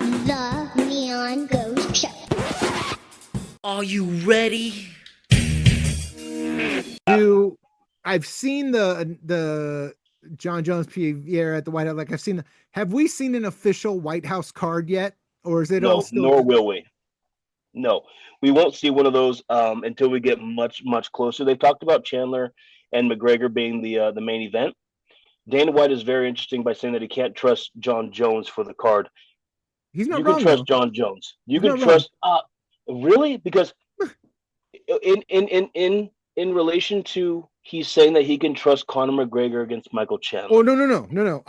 The Neon Ghost Show. Are you ready? I've seen the John Jones PVR at the White House. Like I've seen have we seen an official White House card yet? Or is it all No, still nor will we. No, we won't see one of those until we get much closer. They've talked about Chandler and McGregor being the main event. Dana White is very interesting by saying that he can't trust John Jones for the card. He's not You can wrong trust though. John Jones. You He's can not wrong. trust really, because in relation to he's saying that he can trust Conor McGregor against Michael Chandler. Oh no.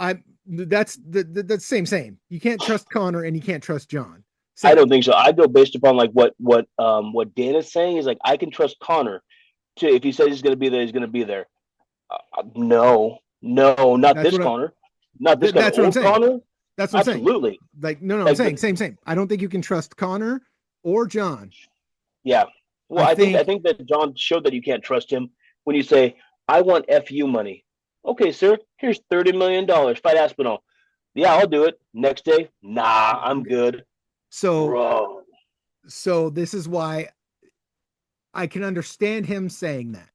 That's the same. You can't trust Connor and you can't trust John. I don't think so. I go based upon like what Dana's saying is like I can trust Connor to if he says he's going to be there, he's going to be there. No, not That's this what Connor, not this that's guy. what I'm Old saying. Connor. That's what I'm saying. Absolutely. Like no, Like, I'm saying same. I don't think you can trust Connor or John. Yeah. Well, I think that John showed that you can't trust him when you say, "I want FU money." Okay, sir. Here's $30 million. Fight Aspinall. Yeah, I'll do it. Next day, nah, I'm good. So, bro. So this is why I can understand him saying that.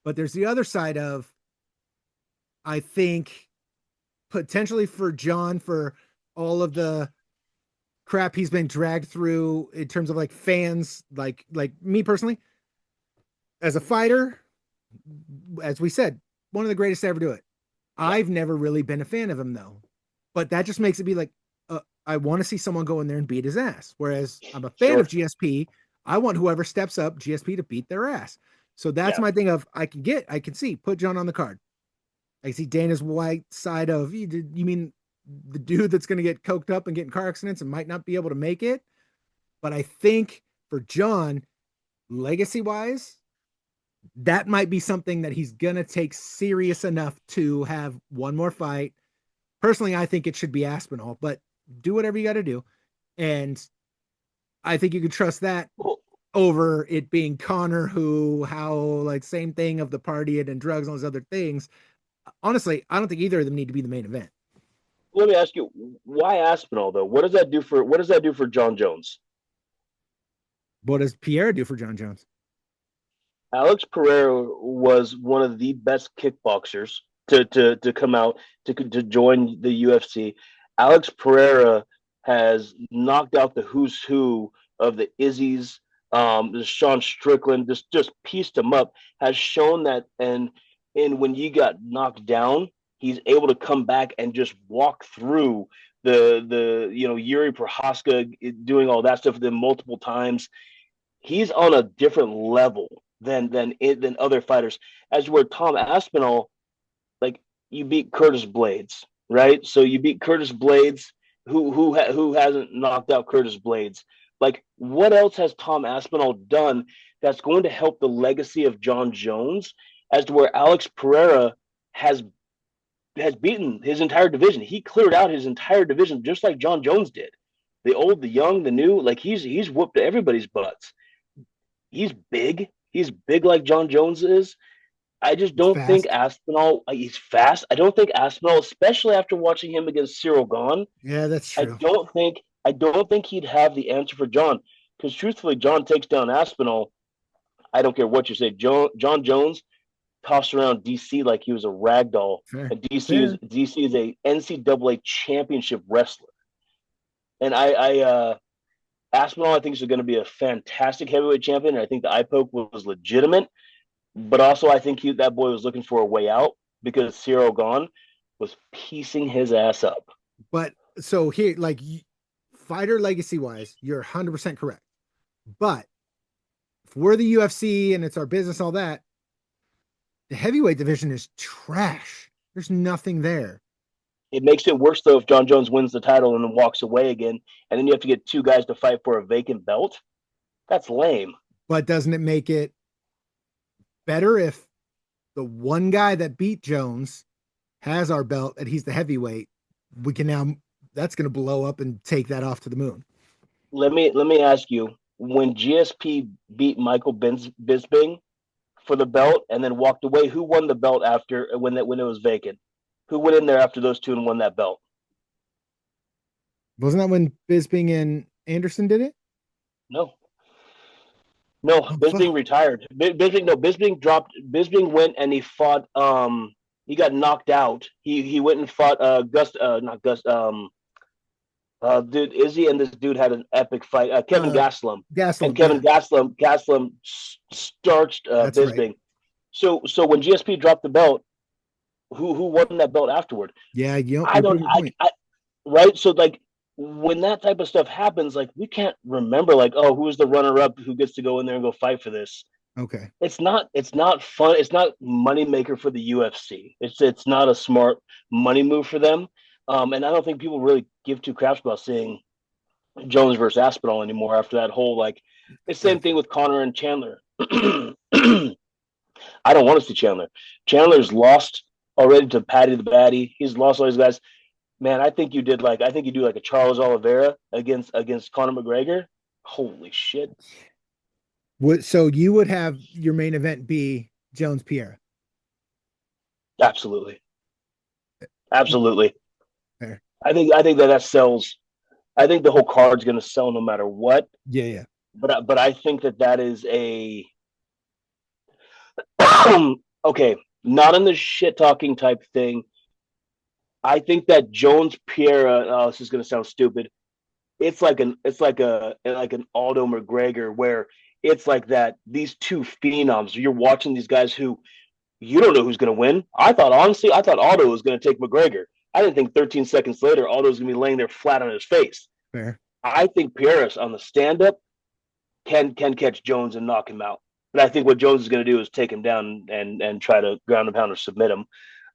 But there's the other side of, I think, potentially for John, for all of the crap he's been dragged through in terms of like fans, like me personally, as a fighter, as we said, one of the greatest to ever do it. I've never really been a fan of him though, but that just makes it be like, I want to see someone go in there and beat his ass. Whereas I'm a fan of GSP. I want whoever steps up GSP to beat their ass. So that's my thing of I can see, put John on the card. I see Dana's White side of, you mean the dude that's going to get coked up and get in car accidents and might not be able to make it? But I think for John, legacy wise, that might be something that he's going to take serious enough to have one more fight. Personally, I think it should be Aspinall, but do whatever you got to do. And I think you could trust that over it being Connor, how like same thing of the party and drugs and all those other things. Honestly, I don't think either of them need to be the main event. Let me ask you, why Aspinall though? What does that do for John Jones? What does Pierre do for John Jones? Alex Pereira was one of the best kickboxers to come out to join the UFC. Alex Pereira has knocked out the who's who of the Izzy's, Sean Strickland, just pieced him up, has shown that, and when you got knocked down, he's able to come back and just walk through the Yuri Prohaska doing all that stuff then multiple times. He's on a different level than other fighters. As where Tom Aspinall, like you beat Curtis Blades, right? So you beat Curtis Blades. Who hasn't knocked out Curtis Blades? Like, what else has Tom Aspinall done that's going to help the legacy of John Jones? As to where Alex Pereira has beaten his entire division. He cleared out his entire division just like John Jones did. The old, the young, the new. Like he's whooped everybody's butts. He's big. He's big like John Jones is. I just don't think Aspinall. He's fast. I don't think Aspinall, especially after watching him against Cyril Gahn. Yeah, that's true. I don't think he'd have the answer for John, because truthfully, John takes down Aspinall. I don't care what you say. John Jones tossed around DC like he was a rag doll, and DC is a NCAA championship wrestler. And Aspinall, I think, is going to be a fantastic heavyweight champion. And I think the eye poke was legitimate. But also, I think that boy was looking for a way out because Cyril Gahn was piecing his ass up. But so here, like fighter legacy wise, you're 100% correct. But if we're the UFC and it's our business, all that, the heavyweight division is trash. There's nothing there. It makes it worse, though, if John Jones wins the title and then walks away again, and then you have to get two guys to fight for a vacant belt. That's lame. But doesn't it make it better if the one guy that beat Jones has our belt and he's the heavyweight? We can now, that's going to blow up and take that off to the moon. Let me ask you, when GSP beat Michael Bisping for the belt and then walked away, who won the belt after when it was vacant? Who went in there after those two and won that belt? Wasn't that when Bisping and Anderson did it? No, no, Oh Bisping fuck. retired. Bisping dropped. Bisping went and he fought. He got knocked out. He went and fought. Gus. Not Gus. Dude, Izzy and this dude had an epic fight. Kevin Gastelum. And Gaslam, Kevin yeah, Gastelum starched that's right. Bisping. So when GSP dropped the belt, who won that belt afterward? Yeah, I you're don't. proving a point. Right. So like when that type of stuff happens, like we can't remember like, oh, who's the runner up who gets to go in there and go fight for this. Okay. It's not fun. It's not money maker for the UFC. It's not a smart money move for them. And I don't think people really give two craps about seeing Jones versus Aspinall anymore after that whole like it's the same That's thing with Connor and Chandler. I don't want to see Chandler. Chandler's lost already to Paddy the Baddy. He's lost all these guys. Man, I think you do like a Charles Oliveira against Conor McGregor. Holy shit. So you would have your main event be Jones Pierre. Absolutely. Absolutely. Fair. I think that sells. I think the whole card's going to sell no matter what. Yeah, yeah. But I think that is a okay, not in the shit talking type thing. I think that Jones Pierre. This is going to sound stupid. It's like an Aldo McGregor where it's like that. These two phenoms. You're watching these guys who you don't know who's going to win. I thought Aldo was going to take McGregor. I didn't think 13 seconds later Aldo was going to be laying there flat on his face. Fair. I think Pierre on the stand up can catch Jones and knock him out. But I think what Jones is going to do is take him down and try to ground and pound or submit him.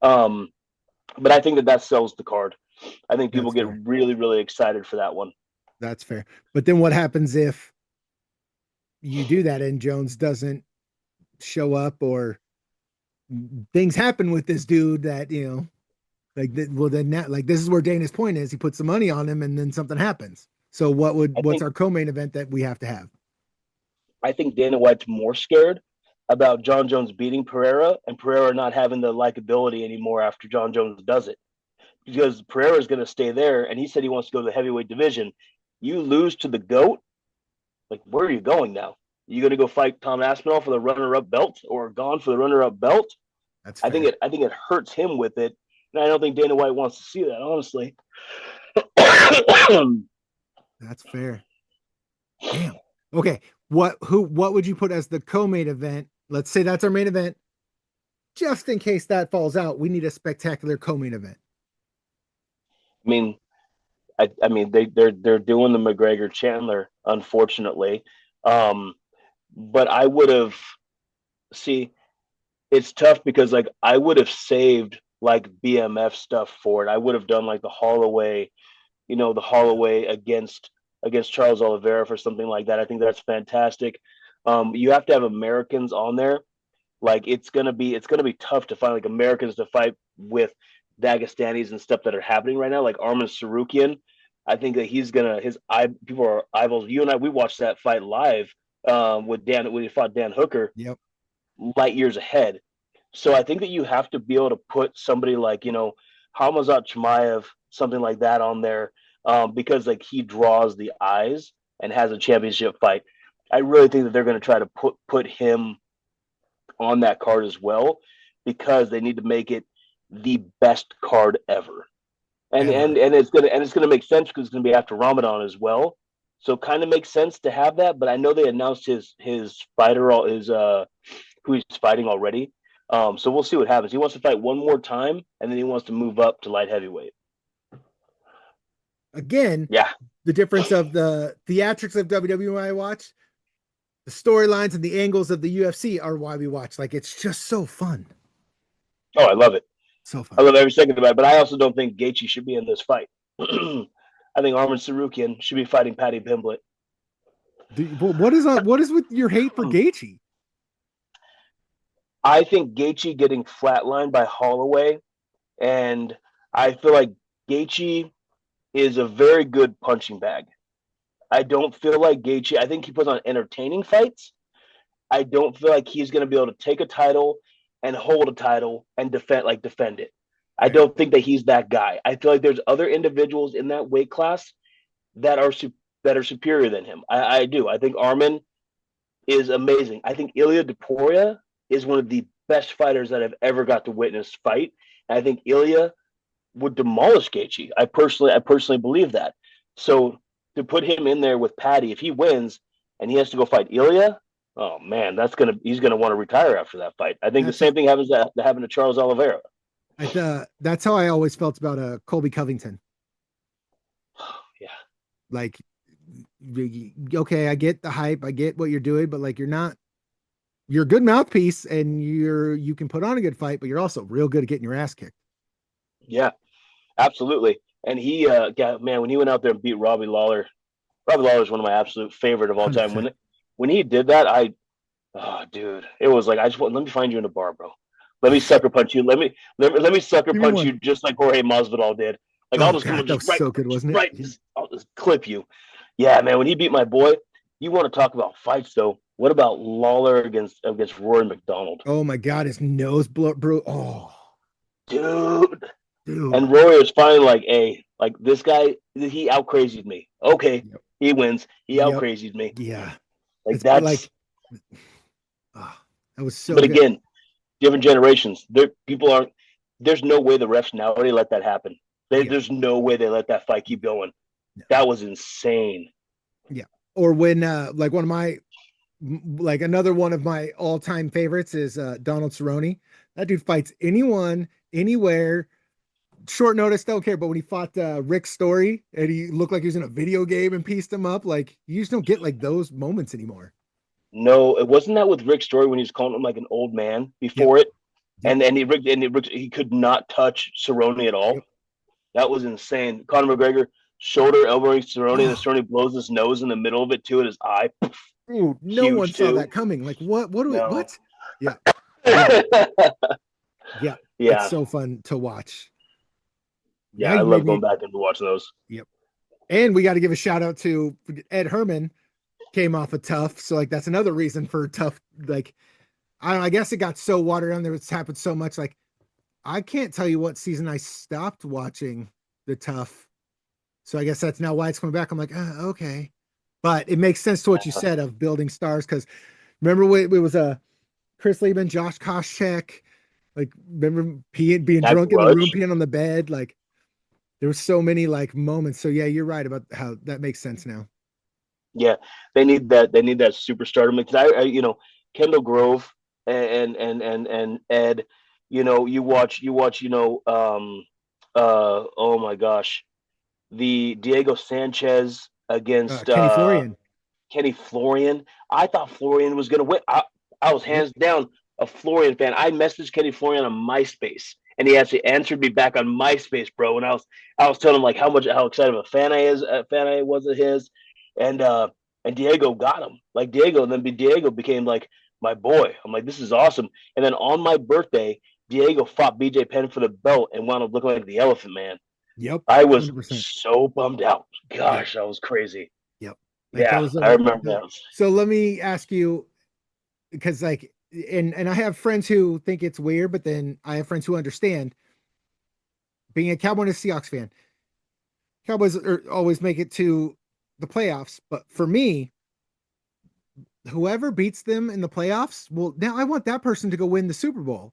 Um, but I think that sells the card. I think people That's get fair. really, really excited for that one. That's fair. But then what happens if you do that and Jones doesn't show up or things happen with this dude that, like that, well then that, like this is where Dana's point is he puts the money on him and then something happens. So what's our co-main event that we have to have? I think Dana White's more scared about John Jones beating Pereira and Pereira not having the likability anymore after John Jones does it. Because Pereira is going to stay there, and he said he wants to go to the heavyweight division. You lose to the GOAT, like where are you going now? You going to go fight Tom Aspinall for the runner-up belt, or Gone for the runner-up belt? That's I think fair. it hurts him with it, and I don't think Dana White wants to see that, honestly. That's fair. Damn. Okay. What would you put as the co-main event? Let's say that's our main event. Just in case that falls out, we need a spectacular co-main event. I mean, I mean they're doing the McGregor Chandler, unfortunately. But I would have see it's tough because like I would have saved like BMF stuff for it. I would have done like the Holloway, the Holloway against Charles Oliveira for something like that. I think that's fantastic. You have to have Americans on there. Like it's gonna be tough to find like Americans to fight with Dagestanis and stuff that are happening right now. Like Arman Sarukian, I think that he's gonna his eye people are eyeballs. You and I we watched that fight live with Dan when he fought Dan Hooker Yep. light years ahead. So I think that you have to be able to put somebody like Hamazat Chimaev, something like that on there, because like he draws the eyes and has a championship fight. I really think that they're going to try to put him on that card as well because they need to make it the best card ever. And Ever. and it's gonna make sense because it's gonna be after Ramadan as well. So it kind of makes sense to have that, but I know they announced his fighter his who he's fighting already. So we'll see what happens. He wants to fight one more time, and then he wants to move up to light heavyweight. Again, Yeah. the difference of the theatrics of WWE I watch, the storylines and the angles of the UFC are why we watch. Like it's just so fun. Oh, I love it. So I fun. love every second of it. But I also don't think Gaethje should be in this fight. I think Arman Sarukian should be fighting Paddy Pimblett. What is with your hate for Gaethje? I think Gaethje getting flatlined by Holloway, and I feel like Gaethje is a very good punching bag. I don't feel like Gaethje. I think he puts on entertaining fights. I don't feel like he's going to be able to take a title and hold a title and defend it. I Fair. don't think that he's that guy. I feel like there's other individuals in that weight class that are superior than him. I do. I think Arman is amazing. I think Ilya Topuria is one of the best fighters that I've ever got to witness fight. And I think Ilya would demolish Gaethje. I personally believe that. So to put him in there with Paddy, if he wins and he has to go fight Ilya, oh man, he's gonna want to retire after that fight. I think the same thing happened to Charles Oliveira. That's how I always felt about Colby Covington. Yeah. Like, okay, I get the hype, I get what you're doing, but like you're a good mouthpiece and you can put on a good fight, but you're also real good at getting your ass kicked. Yeah, absolutely. And he man, when he went out there and beat Robbie Lawler is one of my absolute favorite of all 100%. time. When he did that, dude, it was like let me find you in a bar, bro. Let me sucker punch you. Let me sucker punch you just like Jorge Masvidal did. Like I'll just come that was right, so good, wasn't it? Right, I'll just clip you. Yeah, man. When he beat my boy, you want to talk about fights though? What about Lawler against Rory McDonald? Oh my God, his nose bro. Oh, dude. And Rory was finally like, "Hey, like this guy, he out crazied me. Okay, yep. He wins. He out crazied me. Yeah, like that's like, that was so. But good. Again, different generations. There's no way the refs nowadays let that happen. There's no way they let that fight keep going. No. That was insane. Yeah. Or when like another one of my all-time favorites is Donald Cerrone. That dude fights anyone, anywhere, short notice, don't care. But when he fought Rick Story and he looked like he was in a video game and pieced him up, like you just don't get like those moments anymore. No, it wasn't that with Rick Story when he was calling him like an old man before it. Yep. And he could not touch Cerrone at all. Yep. That was insane. Conor McGregor shoulder elbowing Cerrone, and Cerrone blows his nose in the middle of it too, at his eye. Ooh, no one saw that coming. Like what? What? Yeah. Yeah. It's so fun to watch. Yeah, I love going back and watching those. Yep. And we got to give a shout out to Ed Herman. Came off of Tough, so like that's another reason for Tough. Like I don't know, I guess it got so watered down. It's happened so much. Like I can't tell you what season I stopped watching the Tough. So I guess that's now why it's coming back. I'm like, okay, but it makes sense to what you said of building stars. Because remember when it was Chris Lieben, Josh Koscheck, like remember being drunk in the room, peeing on the bed. Like there was so many like moments. So yeah, you're right about how that makes sense now. Yeah, they need that superstardom. Because Kendall Grove and Ed, you watch, oh my gosh, the Diego Sanchez against Kenny Florian. I thought Florian was gonna win. I was hands down a Florian fan. I messaged Kenny Florian on MySpace, and he actually answered me back on MySpace, bro. And I was telling him like how excited of a fan I was of his. And Diego got him. Like Diego became like my boy. I'm like, this is awesome. And then on my birthday, Diego fought BJ Penn for the belt and wound up looking like the Elephant Man. Yep. I was 100%. So bummed out. Gosh, that was crazy. Yep. Like I remember that. So let me ask you, because like, and I have friends who think it's weird, but then I have friends who understand. Being a Cowboys and Seahawks fan, Cowboys always make it to the playoffs, but for me, whoever beats them in the playoffs, well, now I want that person to go win the Super Bowl,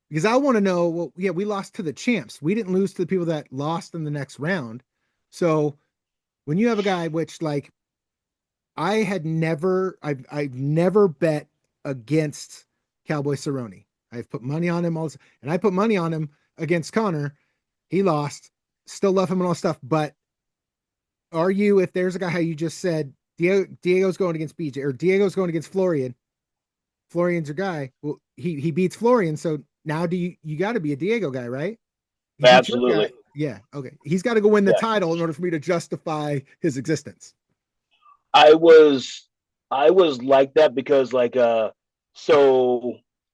because I want to know, well, yeah, we lost to the champs. We didn't lose to the people that lost in the next round. So when you have a guy, which like I've never bet against Cowboy Cerrone. I've put money on him and I put money on him against Connor. He lost, still love him and all stuff, but if there's a guy, how you just said, Diego's going against BJ or Diego's going against Florian's your guy. Well, he beats Florian. So now you got to be a Diego guy, right? Absolutely. Yeah. Okay. He's got to go win the title in order for me to justify his existence. I was like that because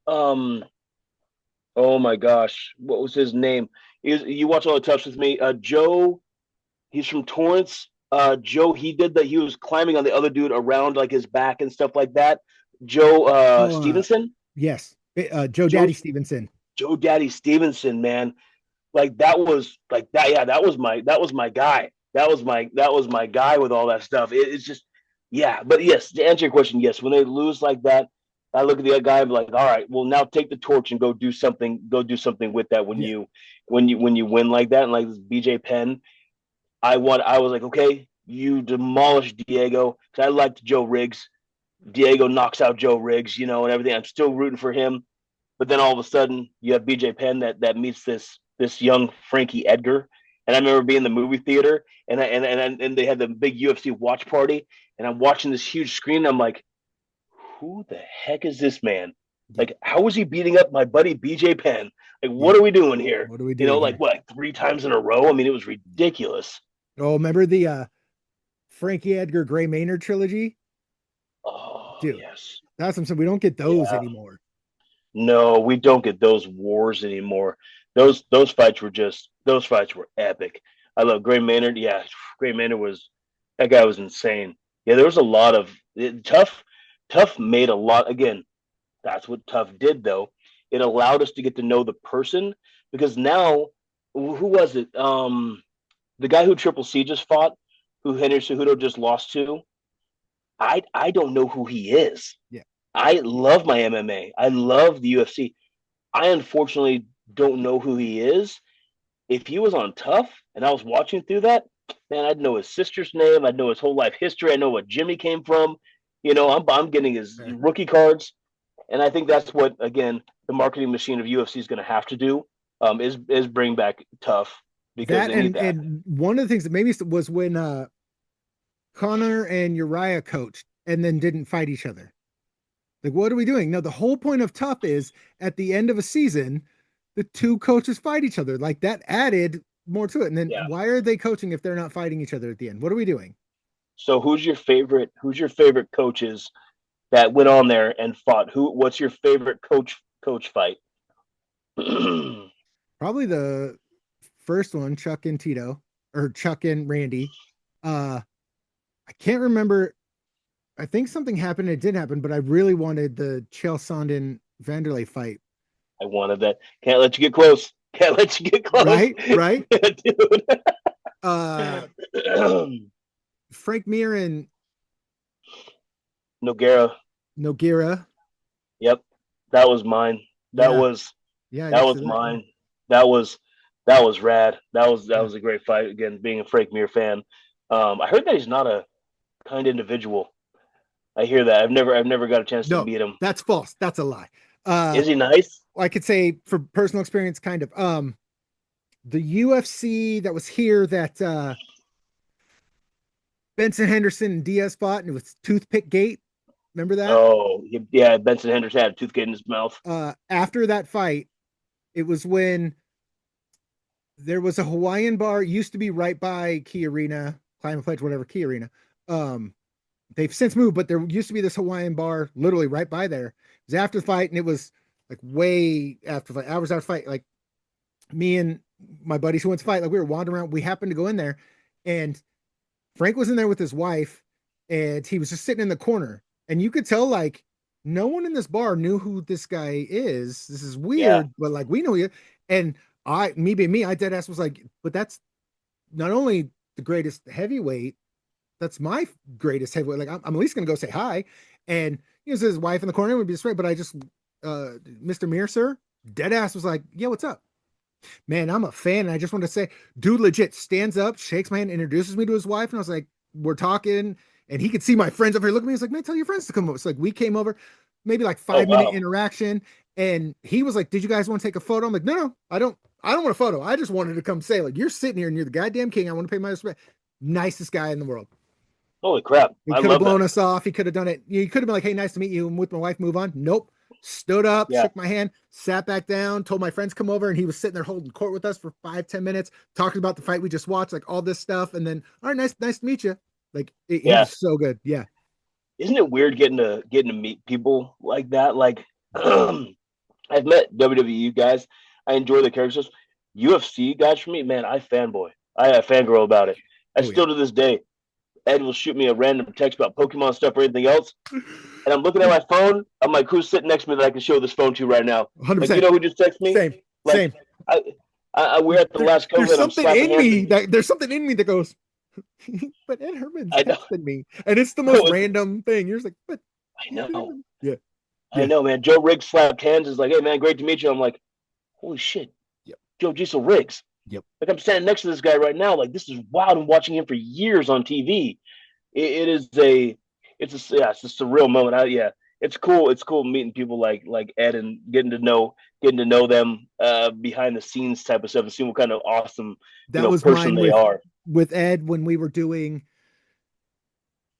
oh my gosh, what was his name? You watch all the Toughs with me. Joe, he's from Torrance. Joe, he did that. He was climbing on the other dude around like his back and stuff like that. Joe Stevenson. Yes. Joe Daddy Stevenson. Joe Daddy Stevenson, man. Like that was like that. Yeah, that was my guy. that was my guy with all that stuff. It's just, yeah. But yes, to answer your question, yes, when they lose like that, I look at the other guy and be like, all right, well, now take the torch and go do something. Go do something with that when Yeah. you win like that. And like this BJ Penn, I was like, okay, you demolished Diego because I liked Joe Riggs. Diego knocks out Joe Riggs, and everything. I'm still rooting for him. But then all of a sudden, you have BJ Penn that meets this young Frankie Edgar. And I remember being in the movie theater, and they had the big UFC watch party, and I'm watching this huge screen. And I'm like, who the heck is this man? Like, how is he beating up my buddy BJ Penn? Like, what are we doing here? What are we doing? Like what, like 3 times in a row? I mean, it was ridiculous. Oh, remember the Frankie Edgar Gray Maynard trilogy? Oh, Dude, yes. that's something we don't get those anymore. No, we don't get those wars anymore. Those fights were epic. I love Gray Maynard. Yeah, Gray Maynard that guy was insane. Yeah, there was a lot of Tough. Tough made a lot. Again, that's what Tough did, though. It allowed us to get to know the person because now, who was it? The guy who Triple C just fought, who Henry Cejudo just lost to. I don't know who he is. Yeah. I love my MMA. I love the UFC. I unfortunately don't know who he is. If he was on Tough and I was watching through that, man, I'd know his sister's name. I'd know his whole life history. I know what Jimmy came from. I'm getting his rookie cards. And I think that's what, again, the marketing machine of UFC is going to have to do, is bring back Tough. Because and one of the things that maybe was when Conor and Uriah coached and then didn't fight each other. Like, what are we doing? No, the whole point of Tough is at the end of a season, the two coaches fight each other. Like, that added more to it. And then why are they coaching if they're not fighting each other at the end? What are we doing? So who's your favorite coaches that went on there and fought? What's your favorite coach fight? Probably the first one, Chuck and Tito, or Chuck and Randy. I can't remember. I think something happened. It did happen, but I really wanted the Chael Sonnen Vanderlei fight. I wanted that. Can't let you get close. Can't let you get close. Right. Dude. Frank Mir and Nogueira. Yep. That was mine. That was mine. That was rad. That was a great fight. Again, being a Frank Mir fan. I heard that he's not a kind individual. I hear that. I've never got a chance to meet him. That's false. That's a lie. Is he nice? I could say for personal experience, kind of. The UFC that was here that Benson Henderson and Diaz fought, and it was Toothpick Gate. Remember that? Oh, yeah. Benson Henderson had a toothpick in his mouth. After that fight, it was when there was a Hawaiian bar, used to be right by Key Arena, Climate Pledge, whatever, Key Arena. They've since moved, but there used to be this Hawaiian bar literally right by there. It was after the fight, and it was like way after the fight, hours after the fight. Like, me and my buddies who went to fight, like, we were wandering around. We happened to go in there, and Frank was in there with his wife, and he was just sitting in the corner. And you could tell, like, no one in this bar knew who this guy is. This is weird, but like, we know you. And I dead ass was like, but that's not only the greatest heavyweight, that's my greatest heavyweight. Like, I'm at least gonna go say hi. And his wife in the corner would be straight, but I just Mr. Mir, sir, dead ass was like, yeah, what's up? Man, I'm a fan. And I just want to say, dude legit stands up, shakes my hand, introduces me to his wife. And I was like, we're talking, and he could see my friends over here look at me. He's like, man, tell your friends to come over. So like, we came over, maybe like 5-minute interaction. And he was like, did you guys want to take a photo? I'm like, no, I don't want a photo. I just wanted to come say, like, you're sitting here and you're the goddamn king. I want to pay my respect. Nicest guy in the world. Holy crap. He could have blown us off. He could have done it. He could have been like, hey, nice to meet you. And with my wife, move on. Nope. Stood up, shook my hand, sat back down, told my friends come over, and he was sitting there holding court with us for 5-10 minutes, talking about the fight we just watched, like all this stuff. And then, all right, nice to meet you. Like, he was so good. Yeah. Isn't it weird getting to meet people like that? Like, I've met WWE guys. I enjoy the characters. UFC guys, for me, man, I fangirl about it. Still to this day, Ed will shoot me a random text about Pokemon stuff or anything else, and I'm looking at my phone. I'm like, who's sitting next to me that I can show this phone to right now? 100%. Like, you know who just texted me? Same. We're at the last COVID. There's something in me that goes, But Ed Herman's I know. texting me, and it's the most No, random thing. You're just like, but I Ed know. Herman. Yeah, I yeah, know, man. Joe Riggs slapped hands. Is like, hey, man, great to meet you. I'm like, holy shit, yep, Joe Diesel Riggs. yep. Like I'm standing next to this guy right now. Like this is wild. I'm watching him for years on TV. It is it's a surreal moment. Yeah, it's cool. It's cool meeting people like Ed and getting to know them behind the scenes type of stuff and seeing what kind of awesome That was person mine they are. with Ed when we were doing.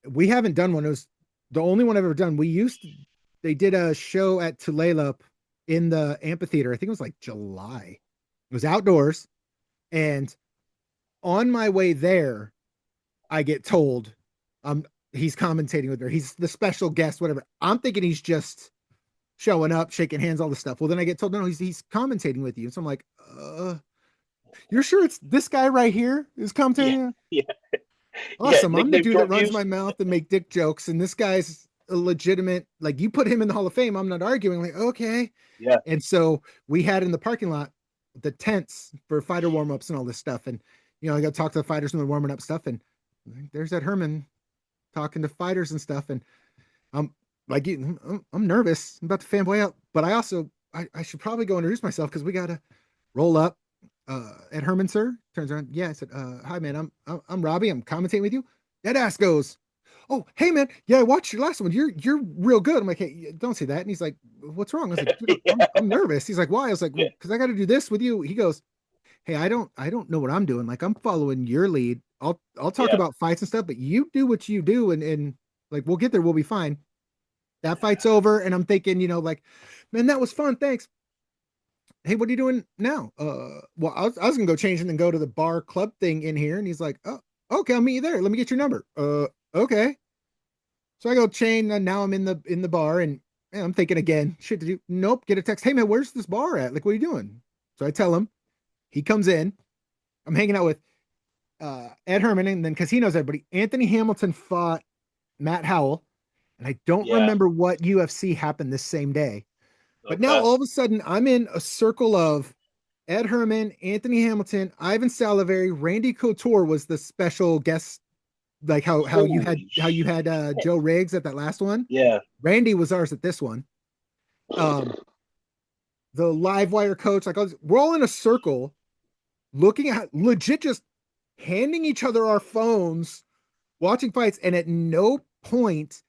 We haven't done one. It was the only one I've ever done. They did a show at Tulalip in the amphitheater. I think it was like July. It was outdoors. And on my way there, I get told he's commentating with her. He's the special guest, whatever. I'm thinking he's just showing up, shaking hands, all this stuff. Well, then I get told, no, he's commentating with you. So I'm like, you're sure it's this guy right here is Yeah, commentating? yeah, yeah. Awesome. I'm the Nickname dude that short runs fuse. my mouth and make dick jokes, and this guy's a legitimate, like, you put him in the Hall of Fame. I'm not arguing, like, okay. Yeah, And so we had in the parking lot the tents for fighter warm-ups and all this stuff. And I got to talk to the fighters when they're warming up stuff. And there's that Herman talking to fighters and stuff. And I'm like, I'm nervous. I'm about to fanboy out. But I should probably go introduce myself because we got to roll up. At Herman, sir, turns around. Yeah, I said, hi, man. I'm Robbie. I'm commentating with you. That ass goes, oh, hey, man. Yeah, I watched your last one. You're real good. I'm like, hey, don't say that. And he's like, what's wrong? I was like, dude, I'm nervous. He's like, why? I was like, well, yeah, because I got to do this with you. He goes, hey, I don't know what I'm doing. Like, I'm following your lead. I'll talk yeah, about fights and stuff, but you do what you do, and like we'll get there. We'll be fine. That fight's over, and I'm thinking, like, man, that was fun. Thanks. Hey, what are you doing now? Well, I was gonna go change and then go to the bar club thing in here. And he's like, oh, okay, I'll meet you there. Let me get your number. Okay. So I go chain, and now I'm in the bar, and I'm thinking again, shit to do. Nope, get a text. Hey man, where's this bar at? Like, what are you doing? So I tell him. He comes in. I'm hanging out with Ed Herman, and then because he knows everybody, Anthony Hamilton fought Matt Howell, and I don't yeah. remember what UFC happened this same day. But now Okay. all of a sudden, I'm in a circle of Ed Herman, Anthony Hamilton, Ivan Salavari, Randy Couture was the special guest, like how you had Holy shit. Joe Riggs at that last one. Yeah, Randy was ours at this one. Um, the live wire coach, like we're all in a circle, looking at legit, just handing each other our phones, watching fights, and at no point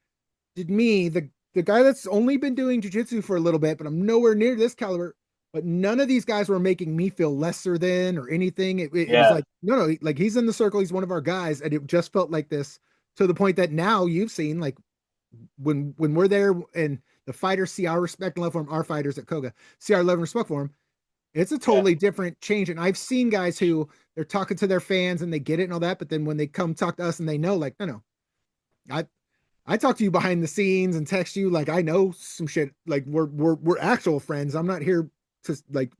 did me, the guy that's only been doing jujitsu for a little bit, but I'm nowhere near this caliber. But none of these guys were making me feel lesser than or anything. It was yeah, like, no, like he's in the circle. He's one of our guys. And it just felt like this to the point that now you've seen, like, when we're there and the fighters see our respect and love for him, our fighters at Coga see our love and respect for him, it's a yeah. totally different change. And I've seen guys who they're talking to their fans and they get it and all that. But then when they come talk to us and they know, like, no, I, I talk to you behind the scenes and text you like I know some shit. Like we're actual friends. I'm not here to like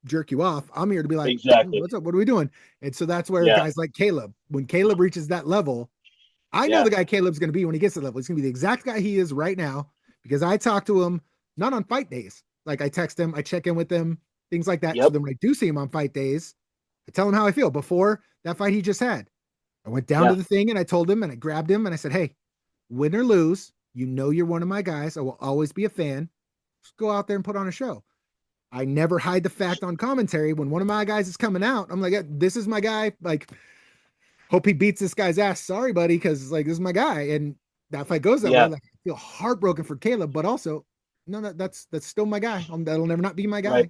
jerk you off. I'm here to be like, Exactly. what's up? What are we doing? And so that's where Yeah, guys like Caleb, when Caleb reaches that level, I know yeah, the guy Caleb's going to be when he gets to the level. He's going to be the exact guy he is right now because I talk to him not on fight days. Like I text him, I check in with him, things like that. So yep, then when I do see him on fight days, I tell him how I feel before that fight he just had. I went down to yeah, the thing and I told him and I grabbed him and I said, hey, win or lose, you're one of my guys. I will always be a fan. Just go out there and put on a show. I never hide the fact on commentary when one of my guys is coming out. I'm like, yeah, this is my guy. Like, hope he beats this guy's ass. Sorry, buddy, because like this is my guy. And that fight goes that way. yeah. Like, I feel heartbroken for Caleb, but also, no, that's still my guy. That'll never not be my Right. guy.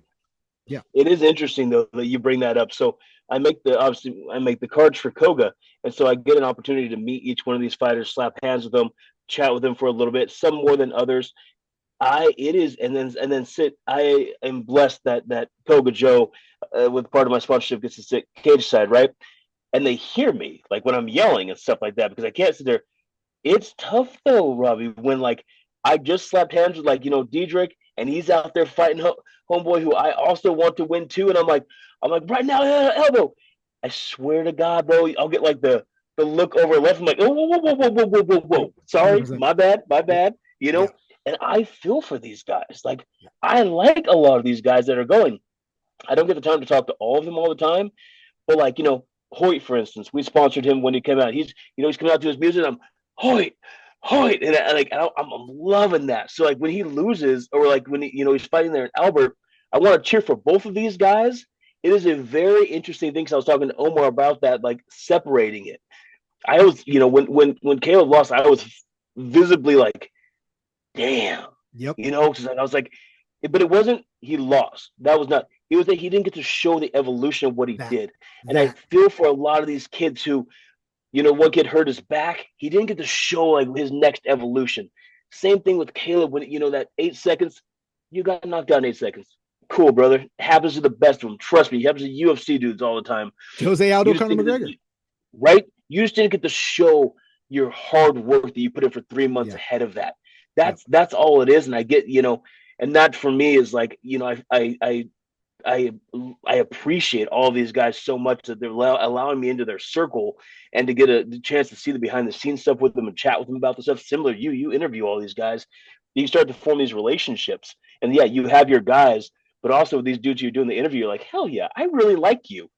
Yeah. It is interesting though that you bring that up. So I make the cards for Koga, and so I get an opportunity to meet each one of these fighters, slap hands with them, chat with them for a little bit. Some more than others. I it is, and then sit. I am blessed that Koga Joe, with part of my sponsorship, gets to sit cage side, right, and they hear me like when I'm yelling and stuff like that because I can't sit there. It's tough though, Robbie, when like I just slapped hands with Diedrich and he's out there fighting homeboy who I also want to win too, and I'm like right now elbow. I swear to God, bro, I'll get like the look over left. I'm like, oh whoa whoa whoa whoa whoa whoa Yep. whoa, sorry, 100%. my Yep. bad, Yeah. And I feel for these guys. Like I like a lot of these guys that are going. I don't get the time to talk to all of them all the time, but like Hoyt, for instance, we sponsored him when he came out. He's coming out to his music. I'm Hoyt, Hoyt, and I'm loving that. So like when he loses, or like when he's fighting there in Albert, I want to cheer for both of these guys. It is a very interesting thing. Because I was talking to Omar about that, like separating it. I was, when Caleb lost, I was visibly like, damn, Yep. because I was like, but it wasn't he lost. That was not. It was that he didn't get to show the evolution of what he did. And I feel for a lot of these kids who, one kid hurt his back. He didn't get to show like his next evolution. Same thing with Caleb when that 8 seconds, you got knocked out in 8 seconds. Cool, brother. It happens to the best of them. Trust me, it happens to UFC dudes all the time. Jose Aldo, Conor McGregor. Right? You just didn't get to show your hard work that you put in for 3 months ahead of that. That's all it is. And I get, and that for me is like, I appreciate all these guys so much that they're allowing me into their circle and to get the chance to see the behind the scenes stuff with them and chat with them about the stuff. Similar to you interview all these guys, you start to form these relationships, and you have your guys, but also with these dudes you're doing the interview, you're like, hell yeah, I really like you.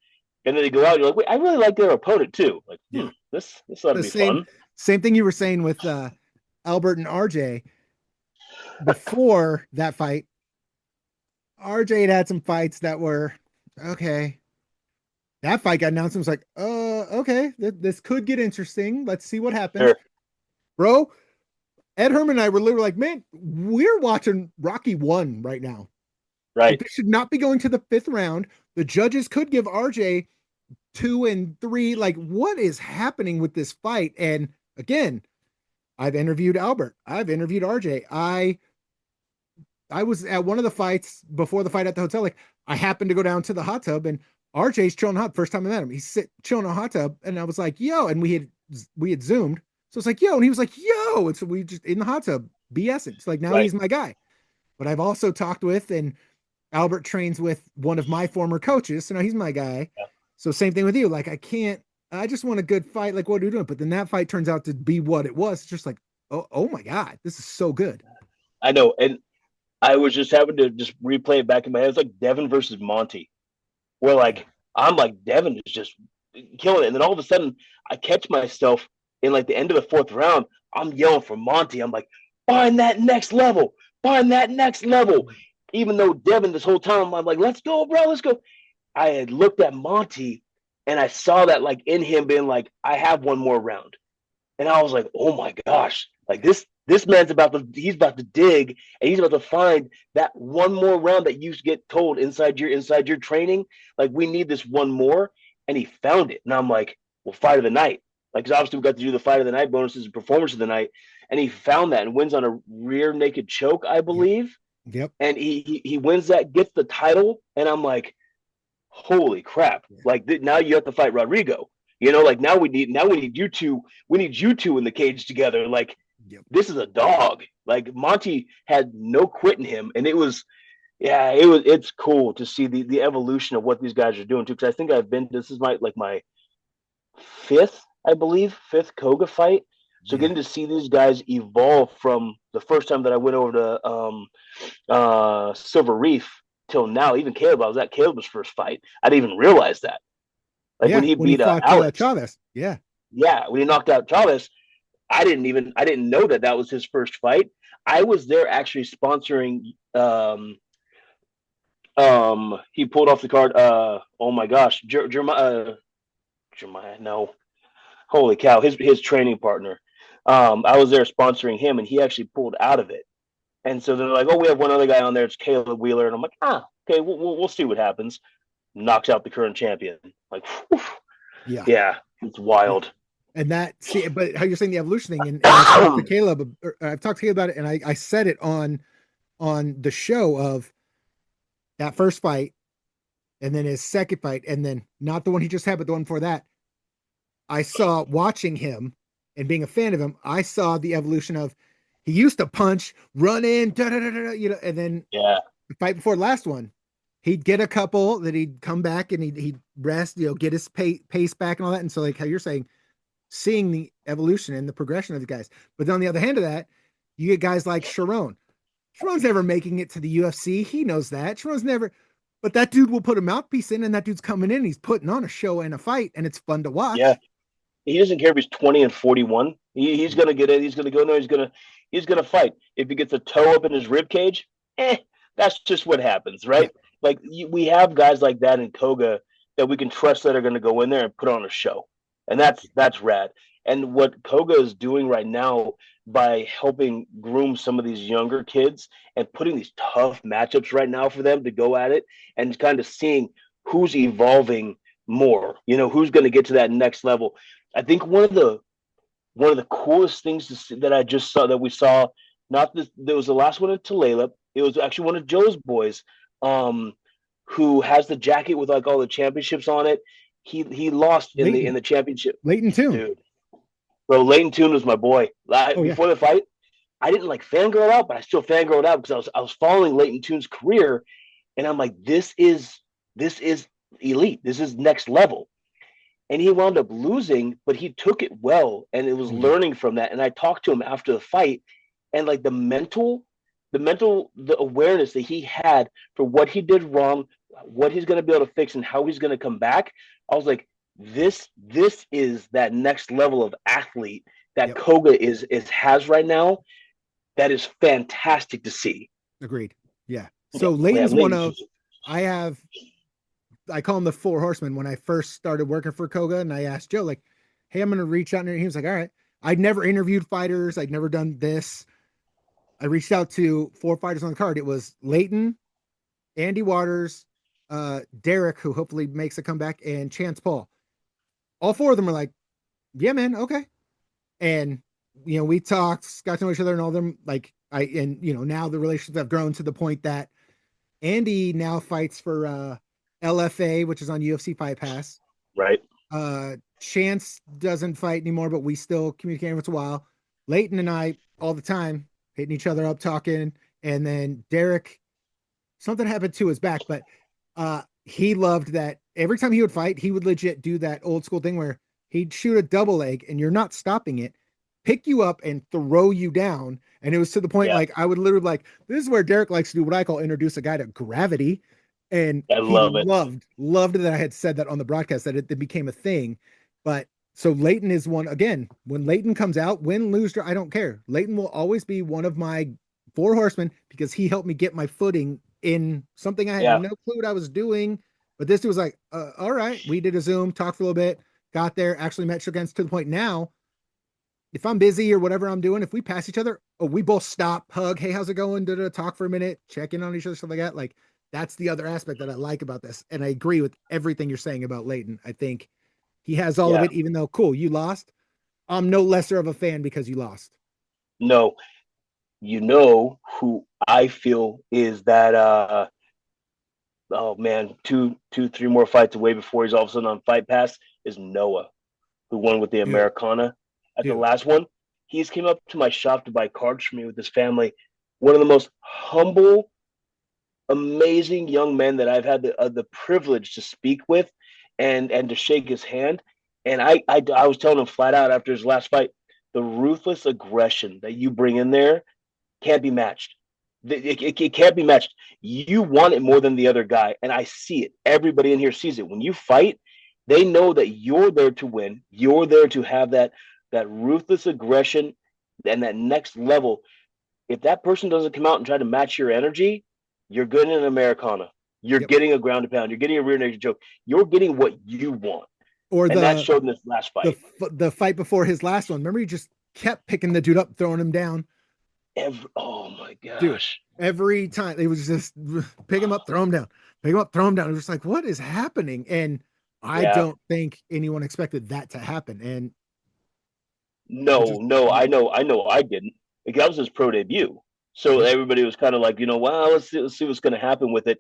And then they go out, you're like, wait, I really like their opponent too. Like, this ought to be fun. Same thing you were saying with Albert and RJ. Before that fight, RJ had some fights that were okay. That fight got announced and was like, okay, this could get interesting. Let's see what happens. Sure. Bro, Ed Herman and I were literally like, man, we're watching Rocky 1 right now. Right. Like, they should not be going to the 5th round. The judges could give RJ 2 and 3. Like, what is happening with this fight? And again, I've interviewed Albert. I've interviewed RJ. I was at one of the fights before the fight at the hotel. Like, I happened to go down to the hot tub, and RJ's chilling hot. First time I met him, he's chilling in a hot tub, and I was like, "Yo!" And we had zoomed, so it's like, "Yo!" And he was like, "Yo!" And so we just in the hot tub BSing. It's like now he's my guy. But I've also talked with, and Albert trains with one of my former coaches, so now he's my guy. Yeah. So same thing with you. Like, I just want a good fight. Like, what are you doing? But then that fight turns out to be what it was. It's just like, oh my God, this is so good. I know, and I was just having to just replay it back in my head. It's like Devin versus Monty, where like I'm like Devin is just killing it, and then all of a sudden I catch myself in like the end of the 4th round. I'm yelling for Monty. I'm like, find that next level, find that next level. Even though Devin this whole time I'm like, let's go, bro, let's go. I had looked at Monty and I saw that like in him being like, I have one more round, and I was like, oh my gosh, like this man's he's about to dig, and he's about to find that one more round that you get told inside your training. Like, we need this one more. And he found it. And I'm like, well, fight of the night. Like, 'cause obviously we got to do the fight of the night bonuses and performance of the night. And he found that and wins on a rear naked choke, I believe. Yep. And he wins that, gets the title. And I'm like, holy crap. Yeah. Like, now you have to fight Rodrigo. Like now we need you two in the cage together. Like, this is a dog. Like, Monty had no quit in him, and it's cool to see the evolution of what these guys are doing too. Because I think this is my 5th, I believe, 5th Coga fight. So getting to see these guys evolve from the first time that I went over to Silver Reef till now. Even Caleb, I was at Caleb's first fight. I didn't even realize that. Like when he beat Alex Chavez. Yeah, when he knocked out Chavez. I didn't know that was his first fight. I was there actually sponsoring. He pulled off the card. Oh my gosh, Jeremiah. No, holy cow, his training partner. I was there sponsoring him, and he actually pulled out of it. And so they're like, "Oh, we have one other guy on there. It's Caleb Wheeler." And I'm like, okay, we'll see what happens. Knocks out the current champion. Like, whew. Yeah, it's wild. And but how you're saying the evolution thing, and I've talked to Caleb about it, and I said it on the show of that first fight, and then his second fight, and then not the one he just had, but the one before that. I saw, watching him and being a fan of him, I saw the evolution of, he used to punch, run in, and then the fight before the last one, he'd get a couple that he'd come back and he'd rest, get his pace back and all that. And so, like how you're saying, seeing the evolution and the progression of the guys. But then on the other hand of that, you get guys like Sharon. Sharon's never making it to the UFC. He knows that. Sharon's never, But that dude will put a mouthpiece in, and that dude's coming in. He's putting on a show and a fight, and it's fun to Yeah, watch. he doesn't care if he's 20 and 41. He's gonna get in. He's gonna go in there. He's gonna fight. If he gets a toe up in his rib cage, that's just what happens, Yeah, right? Like we have guys like that in Koga that we can trust that are going to go in there and put on a show, and that's rad. And what Koga is doing right now by helping groom some of these younger kids and putting these tough matchups right now for them to go at it and kind of seeing who's evolving more, who's going to get to that next level. I think one of the coolest things that I just saw that we saw, not this, there was the last one in Tulalip. It was actually one of Joe's boys, um, who has the jacket with like all the championships on it. He lost in the Leighton, championship, Leighton Toon. dude. Bro, Leighton Toon was my boy. Oh yeah, Before the fight, I didn't like fangirl out, but I still fangirled out because I was following Leighton Toon's career, and I'm like, this is elite. This is next level. And he wound up losing, but he took it well, and it was oh, yeah. learning from that. And I talked to him after the fight, and like the awareness that he had for what he did wrong, what he's going to be able to fix, and how he's going to come back. I was like, this is that next level of athlete that Yep, Koga is has right now. That is fantastic to see. agreed. Yeah. Yeah, So yeah, Leighton's one of Leighton. I have I call him the four horsemen when I first started working for Koga, and I asked Joe, like, hey, I'm gonna reach out, and he was like, all right. I'd never interviewed fighters, I'd never done this. I reached out to four fighters on the card. It was Leighton, Andy Waters, Derek, who hopefully makes a comeback, and Chance Paul. All four of them are like, yeah, man, okay. And we talked, got to know each other, and all of them now the relationships have grown to the point that Andy now fights for LFA, which is on UFC Fight Pass. Right. Chance doesn't fight anymore, but we still communicate once in a while. Leighton and I all the time hitting each other up, talking, and then Derek, something happened to his back, but he loved that every time he would fight, he would legit do that old school thing where he'd shoot a double leg and you're not stopping it, pick you up and throw you down. And it was to the point Yeah, like I would literally like, this is where Derek likes to do what I call introduce a guy to gravity. And I he love it. loved that I had said that on the broadcast, that it became a thing. But so Leighton is one again. When Leighton comes out, win, lose, I don't care. Leighton will always be one of my four horsemen because he helped me get my footing in something I had Yeah, no clue what I was doing. But this dude was like, all right, we did a Zoom, talked for a little bit, got there, actually met against to the point now. If I'm busy or whatever I'm doing, if we pass each other, we both stop, hug, hey, how's it going? Talk for a minute, check in on each other, stuff like that. Like that's the other aspect that I like about this. And I agree with everything you're saying about Leighton. I think he has all of yeah. it, even though cool, you lost. I'm no lesser of a fan because you lost. No, who I feel is that oh man, three more fights away before he's all of a sudden on Fight Pass is Noah, who won with the Dude, Americana at the dude. last one. He's came up to my shop to buy cards for me with his family. One of the most humble, amazing young men that I've had the privilege to speak with, and to shake his hand. And I was telling him flat out after his last fight, the ruthless aggression that you bring in there can't be matched. It can't be matched. You want it more than the other guy, and I see it. Everybody in here sees it. When you fight, they know that you're there to win. You're there to have that ruthless aggression and that next level. If that person doesn't come out and try to match your energy, you're good in an Americana. You're Yep. getting a ground and pound. You're getting a rear naked choke. You're getting what you want, Or and that showed in this last fight. the fight before his last one. Remember, he just kept picking the dude up, throwing him down. Oh my Dude, gosh! every time it was just pick him up, throw him down, pick him up, throw him down. It was just like, what is happening? And I Yeah, don't think anyone expected that to happen. And it no, just, no, I know, I didn't. Like, that was his pro debut, so yeah, everybody was kind of like, well, let's see what's going to happen with it.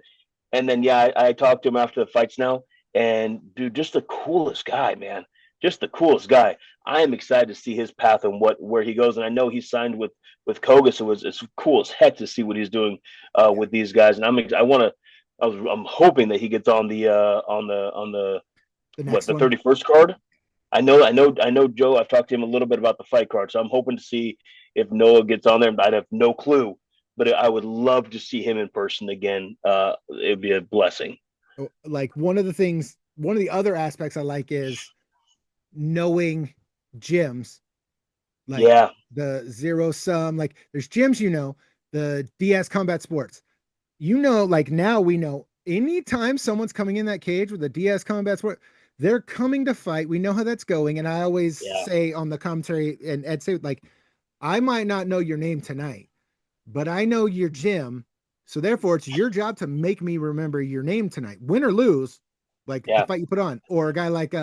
And then yeah, I talked to him after the fights now, and dude, just the coolest guy, man, just the coolest guy. I am excited to see his path and where he goes, and I know he's signed with Koga, so it's cool as heck to see what he's doing yeah, with these guys. And I'm hoping that he gets on the the what next the one. 31st card. I know Joe. I've talked to him a little bit about the fight card, so I'm hoping to see if Noah gets on there. I have no clue but I would love to see him in person again. It'd be a blessing. Like one of the other aspects I like is knowing gyms, like Yeah, the zero sum, like there's gyms, the DS Combat Sports, like now we know anytime someone's coming in that cage with a DS Combat Sport, they're coming to fight. We know how that's going. And I always yeah, say on the commentary, and Ed say, like, I might not know your name tonight, but I know your gym. So therefore, it's your job to make me remember your name tonight, win or lose, like the yeah, fight you put on. Or a guy like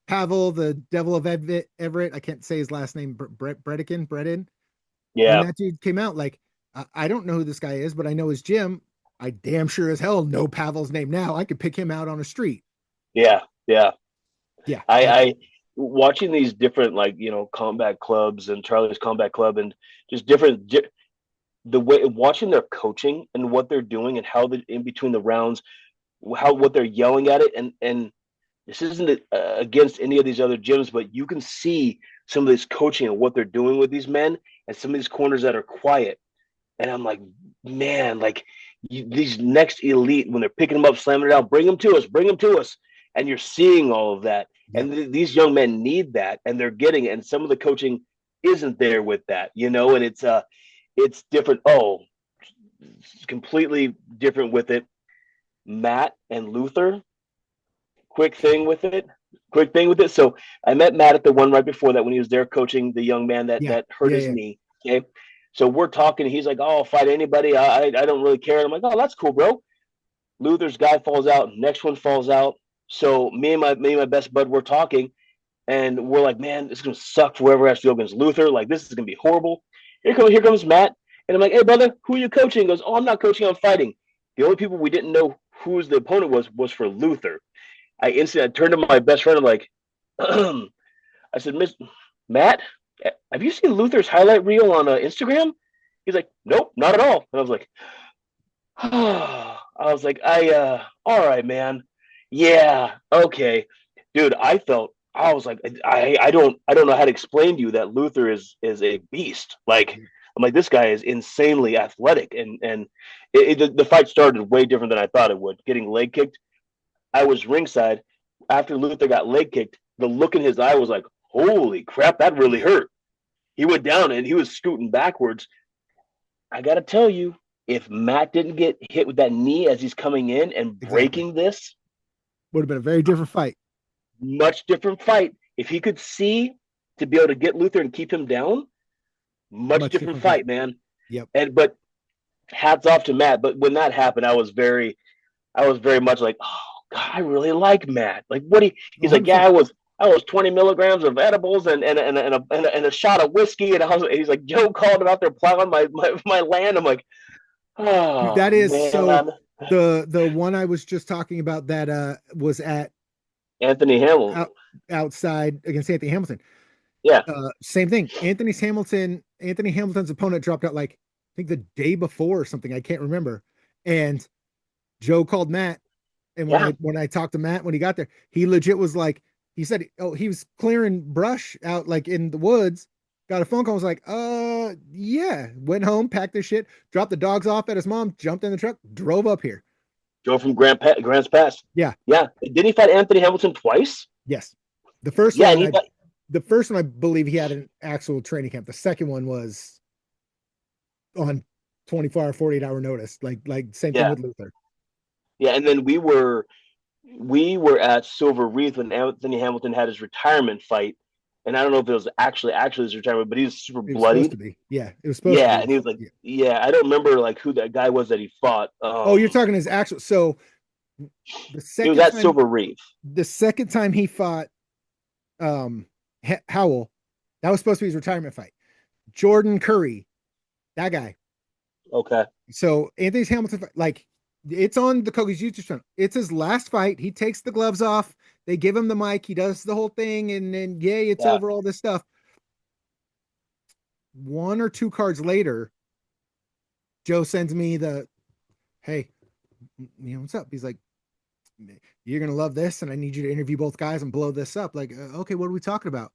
Pavel, the Devil of Everett. I can't say his last name, Breton. When yeah, that dude came out, like, I don't know who this guy is, but I know his gym. I damn sure as hell know Pavel's name now. I could pick him out on a street. yeah, yeah. Yeah. I watching these different, like, combat clubs and Charlie's Combat Club and just different the way watching their coaching and what they're doing and how they in between the rounds, what they're yelling at it, and this isn't against any of these other gyms, but you can see some of this coaching and what they're doing with these men and some of these corners that are quiet. And I'm like, man, like these next elite, when they're picking them up, slamming it out, bring them to us. And you're seeing all of that. Yep. And these young men need that, and they're getting it. And some of the coaching isn't there with that, and it's different. Oh, it's completely different with it. Matt and Luther, quick thing with it. Quick thing with it. So I met Matt at the one right before that when he was there coaching the young man that Yeah. hurt his knee. Okay. So we're talking. He's like, "Oh, I'll fight anybody. I don't really care." And I'm like, "Oh, that's cool, bro." Luther's guy falls out. Next one falls out. So me and my best bud, we're talking, and we're like, "Man, this is gonna suck for whoever has to go against Luther. Like, this is gonna be horrible." Here comes Matt, and I'm like, "Hey, brother, who are you coaching?" He goes, "Oh, I'm not coaching. I'm fighting." The only people we didn't know who the opponent was for Luther. I turned to my best friend. I'm like, I said, Miss Matt, have you seen Luther's highlight reel on Instagram? He's like, nope, not at all. And I was like, all right, man. Yeah, okay. Dude, I was like, I don't know how to explain to you that Luther is a beast. Like, I'm like, this guy is insanely athletic. And the fight started way different than I thought it would. Getting leg kicked. I was ringside after Luther got leg kicked. The look in his eye was like, holy crap, that really hurt. He went down and he was scooting backwards. I got to tell you, if Matt didn't get hit with that knee as he's coming in and breaking this, would have been a very different fight. Much different fight. If he could see to be able to get Luther and keep him down, much different fight, man. Yep. But hats off to Matt. But when that happened, I was very much like, oh God, I really like Matt. Like he's like, yeah, I was 20 milligrams of edibles and a shot of whiskey, and he's like, Joe called him out there plowing my land. I'm like, oh, that is man. So the one I was just talking about that was at Anthony Hamilton outside against Anthony Hamilton. Yeah. Same thing. Anthony Hamilton's opponent dropped out like I think the day before or something. I can't remember. And Joe called Matt. And when I talked to Matt when he got there, he legit was like, he said, oh, he was clearing brush out like in the woods, got a phone call, was like, yeah, went home, packed his shit, dropped the dogs off at his mom, jumped in the truck, drove up here. Drove from Grants Pass. Yeah. Yeah. Didn't he fight Anthony Hamilton twice? Yes. The first one, I believe he had an actual training camp. The second one was on 24-hour, 48-hour notice. Like same thing with Luther. Yeah, and then we were at Silver Wreath when Anthony Hamilton had his retirement fight, and I don't know if it was actually his retirement, but he was super bloody. Supposed to be. Yeah, it was supposed to be. Yeah, and he was like, yeah, I don't remember like who that guy was that he fought. You're talking his actual. So the second he was at Silver Wreath. The second time he fought Howell, that was supposed to be his retirement fight. Jordan Curry, that guy. Okay. So Anthony Hamilton, like, it's on the Coga's YouTube channel. It's his last fight. He takes the gloves off. They give him the mic. He does the whole thing, and then it's over all this stuff. 1 or 2 cards later, Joe sends me hey, what's up? He's like, you're gonna love this, and I need you to interview both guys and blow this up. Like, okay, what are we talking about?